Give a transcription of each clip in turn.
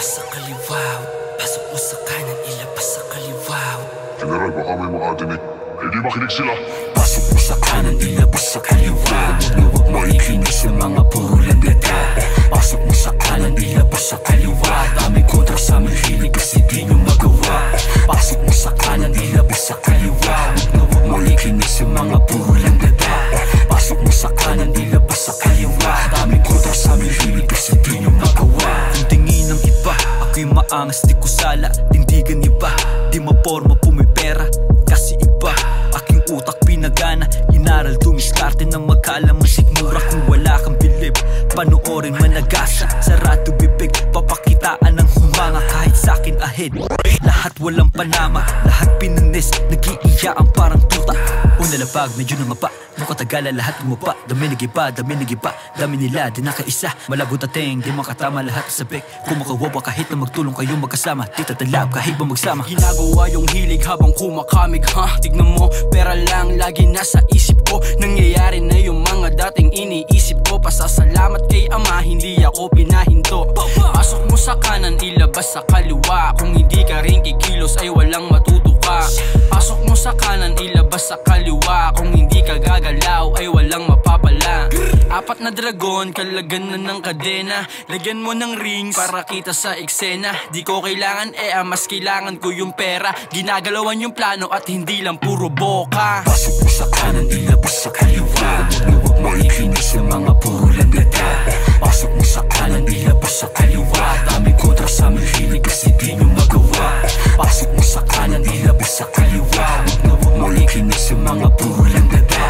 ilabas sa kaliwa. Pasok mo sa kanan, ilabas sa kaliwa. General, baka may makadinig. Hindi makinig sila. Pasok mo sa kanan, ilabas sa kaliwa. Huwag mo ikinig sa mga puro landeta. Pasok mo sa kanan, ilabas sa kaliwa. Daming kontra sa aming hilig kasi di nyo magawa. Pasok mo sa kanan, ilabas sa kaliwa. Huwag mo ikinig sa mga puro landeta. Pasok mo sa kanan, ilabas sa kaliwa. Daming kontra sa aming hilig kasi di nyo magawa. Kung tingin ng iba, ako'y maangas, di ko sala. Tindigan iba, di maporma pumipera. Kasi iba, aking utak pinagana. Inaral dumiskarte ng magkalamasig mura. Kung wala kang bilib, panoorin managasa. Sarado bibig, papakitaan ng humanga. Kahit sa'kin ahead, lahat walang panama. Lahat pinanis, nag-iiyaan parang tuta. Una lapag, medyo namapa. Mukatagala lahat gumapa. Dami nagiba, dami nagiba. Dami nila, di nakaisa. Malabo dating, di makatama lahat sa sabik. Kung makawawa kahit na magtulong kayo magkasama. Di tatalab kahit ba magsama. Ginagawa yung hilig habang kumakamig, ha? Tignan mo, pera lang lagi nasa isip ko. Nangyayari na yung mga dating iniisip ko. Pasasalamat kay ama, hindi ako pinahinto. Pasok mo sa kanan, ilabas sa kaliwa. Kung hindi ka rin kikilos ay walang matutuka. Pasok mo sa kanan, ilabas sa kaliwa. Kung hindi ka gagalaw ay walang mapapala. Apat na dragon, kalagan na ng kadena. Lagyan mo ng ring para kita sa eksena. Di ko kailangan mas kailangan ko yung pera. Ginagalawan yung plano at hindi lang puro boka. Pasok mo sa kanan, ilabas sa kaliwa. Huwag mo ikinig sa mga puro landeta. Pasok mo sa kanan, ilabas sa kaliwa. Daming kontra sa aming hilig kasi di nyo magawa. Pasok mo sa kanan, ilabas sa kaliwa. Huwag mo ikinig sa mga puro landeta.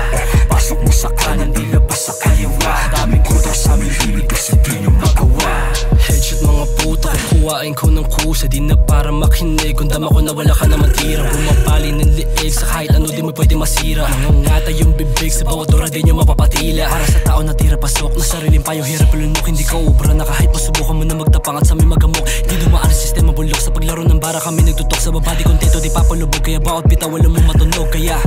Pasok mo sa kanan, ilabas sa kaliwa. Daming kontra sa aming hilig kasi di nyo magawa. Headshot mga puta, kukuhain ko ng kusa. Di na para makinig, kung dama ko na wala ka naman tira. Bumabali ng liig sa kahit ano di mo pwede masira. Nangangata yung bibig sa bawat dura di nyo mapapatila. Para sa tao na tira pasok, na sariling payo hirap lunok. Hindi ka ubra na kahit masubukan mo na magtapang at sa may magamok. Di dumaan ang sistema bulok, sa paglaro ng bara kami nagtutok. Sa baba di kontento di papalubog, kaya bawat bitaw wala mo matunog. Kaya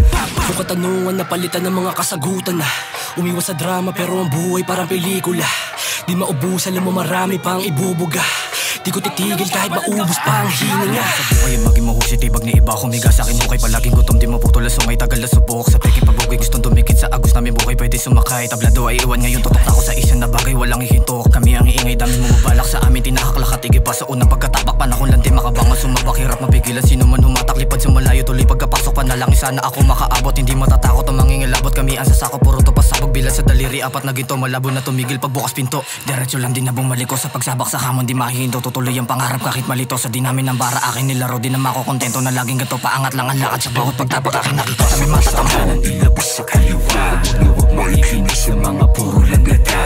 kung katanungan na palitan ng mga kasagutan na umiwas sa drama pero ang buhay parang pelikula. Di maubos, alam mo marami pang ibubuga. Di ko titigil kahit maubos pa ang hininga. Sa buhay maging mahusay, tibag ni iba humiga sa akin hukay. Palaging gutom, di maputulas, sungay tagal na subok. Sa peki pabugay, gustong dumikit sa agos namin buhay. Pwede sumakay, tablado ay iwan. Ngayon tutok na ako sa isang na bagay, walang ihinto. Kami ang iingay, dami mumabalak sa amin. Tinahaklakat, igiba sa unang pagkatapak. Panahon lang di makabangon, sumabak, hirap mapigilan. Sino man humatak, lipad sa malayo. Tuloy pagkapasok, panalangin sana ako makaabot. Hindi matatakot ang mangingilabot. Kami ang sasako, puro to pasabog. Bilan sa daliri, apat na ginto. Malabo na tumigil pagbukas pinto. Diretso lang din na bumalik ko sa pagsabak sa hamon. Di mahihinto, tutuloy ang pangarap kahit malito. Sa di namin ng bara, akin nilaro. Di na makokontento na laging ganito. Paangat lang ang lakad sa bawat pagtapak. Akin nakita sa may mata kanan, ilabas sa kaliwa. Huwag mo ikinig sa mga puro landeta.